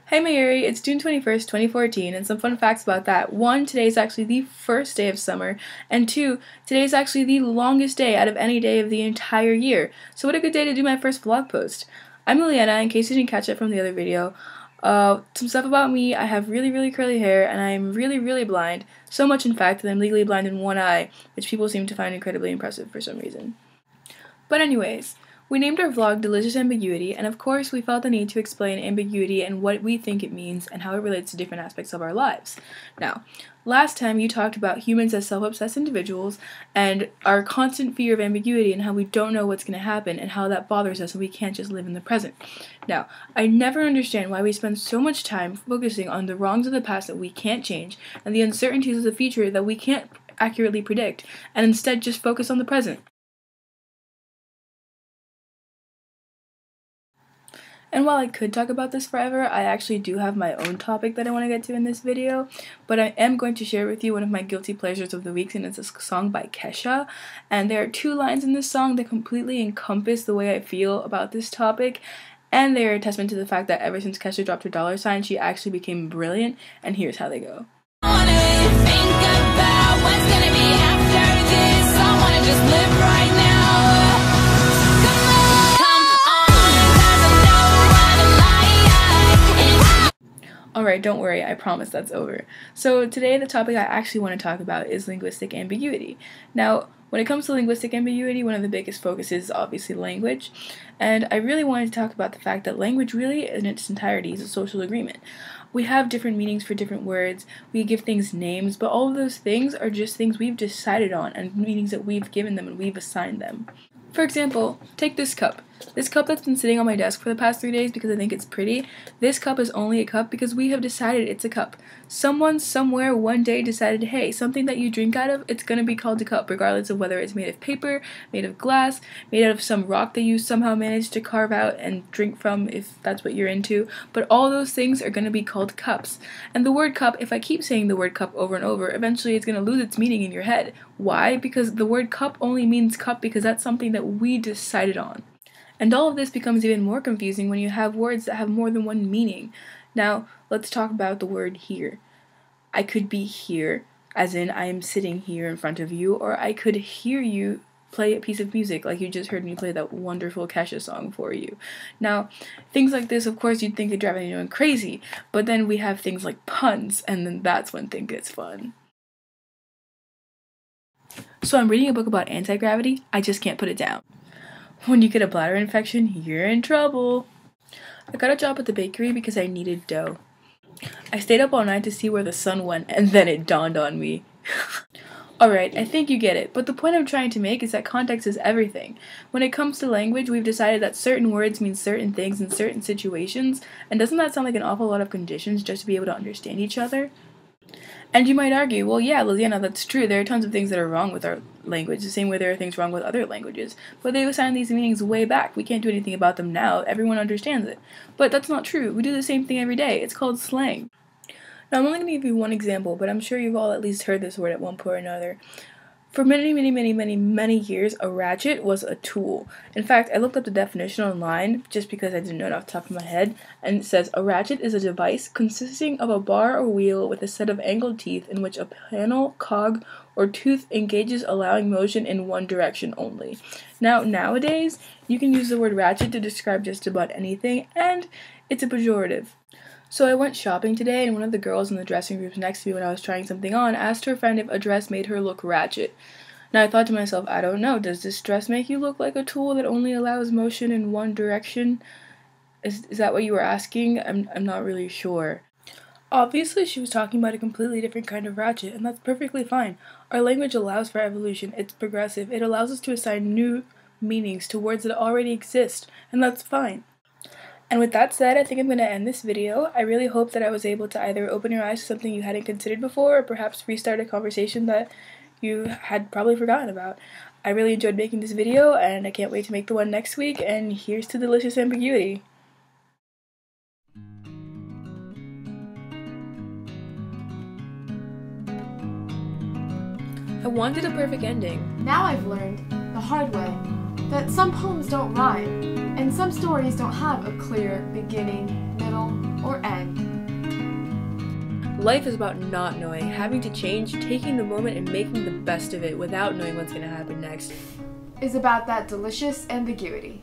Hey Mayuri, it's June 21st, 2014, and some fun facts about that. 1, today is actually the first day of summer, and 2, today is actually the longest day out of any day of the entire year. So what a good day to do my first vlog post. I'm Liliana, in case you didn't catch it from the other video. Some stuff about me: I have really curly hair, and I'm really blind. So much, in fact, that I'm legally blind in one eye, which people seem to find incredibly impressive for some reason. But anyways, we named our vlog Delicious Ambiguity, and of course we felt the need to explain ambiguity and what we think it means and how it relates to different aspects of our lives. Now, last time you talked about humans as self-obsessed individuals and our constant fear of ambiguity and how we don't know what's going to happen and how that bothers us and we can't just live in the present. Now, I never understand why we spend so much time focusing on the wrongs of the past that we can't change and the uncertainties of the future that we can't accurately predict, and instead just focus on the present. And while I could talk about this forever, I actually do have my own topic that I want to get to in this video, but I am going to share with you one of my guilty pleasures of the week, and it's a song by Kesha, and there are 2 lines in this song that completely encompass the way I feel about this topic, and they're a testament to the fact that ever since Kesha dropped her $sign, she actually became brilliant, and here's how they go. I wanna think about what's gonna be after this. I wanna just live right now. Alright, don't worry, I promise that's over. So today the topic I actually want to talk about is linguistic ambiguity. Now, when it comes to linguistic ambiguity, one of the biggest focuses is obviously language, and I really wanted to talk about the fact that language really in its entirety is a social agreement. We have different meanings for different words, we give things names, but all of those things are just things we've decided on and meanings that we've given them and we've assigned them. For example, take this cup. This cup that's been sitting on my desk for the past 3 days because I think it's pretty. This cup is only a cup because we have decided it's a cup. Someone somewhere one day decided, hey, something that you drink out of, it's going to be called a cup, regardless of whether it's made of paper, made of glass, made out of some rock that you somehow managed to carve out and drink from if that's what you're into. But all those things are going to be called cups. And the word cup, if I keep saying the word cup over and over, eventually it's going to lose its meaning in your head. Why? Because the word cup only means cup because that's something that we decided on. And all of this becomes even more confusing when you have words that have more than one meaning. Now, let's talk about the word here. I could be here, as in I am sitting here in front of you, or I could hear you play a piece of music like you just heard me play that wonderful Kesha song for you. Now, things like this, of course, you'd think they'd drive anyone crazy, but then we have things like puns, and then that's when things gets fun. So I'm reading a book about anti-gravity, I just can't put it down. When you get a bladder infection, you're in trouble. I got a job at the bakery because I needed dough. I stayed up all night to see where the sun went, and then it dawned on me. Alright, I think you get it, but the point I'm trying to make is that context is everything. When it comes to language, we've decided that certain words mean certain things in certain situations, and doesn't that sound like an awful lot of conditions just to be able to understand each other? And you might argue, well, yeah, Liliana, that's true. There are tons of things that are wrong with our language, the same way there are things wrong with other languages. But they've assigned these meanings way back. We can't do anything about them now. Everyone understands it. But that's not true. We do the same thing every day. It's called slang. Now, I'm only going to give you one example, but I'm sure you've all at least heard this word at one point or another. For many years, a ratchet was a tool. In fact, I looked up the definition online just because I didn't know it off the top of my head, and it says, a ratchet is a device consisting of a bar or wheel with a set of angled teeth in which a panel, cog, or tooth engages, allowing motion in one direction only. Now, nowadays, you can use the word ratchet to describe just about anything, and it's a pejorative. So I went shopping today, and one of the girls in the dressing room next to me when I was trying something on asked her friend if a dress made her look ratchet. Now I thought to myself, I don't know, does this dress make you look like a tool that only allows motion in one direction? Is that what you were asking? I'm not really sure. Obviously she was talking about a completely different kind of ratchet, and that's perfectly fine. Our language allows for evolution, it's progressive, it allows us to assign new meanings to words that already exist, and that's fine. And with that said, I think I'm going to end this video. I really hope that I was able to either open your eyes to something you hadn't considered before, or perhaps restart a conversation that you had probably forgotten about. I really enjoyed making this video, and I can't wait to make the one next week, and here's to delicious ambiguity. I wanted a perfect ending. Now I've learned, the hard way, that some poems don't rhyme, and some stories don't have a clear beginning, middle, or end. Life is about not knowing, having to change, taking the moment and making the best of it without knowing what's going to happen next. Is about that delicious ambiguity.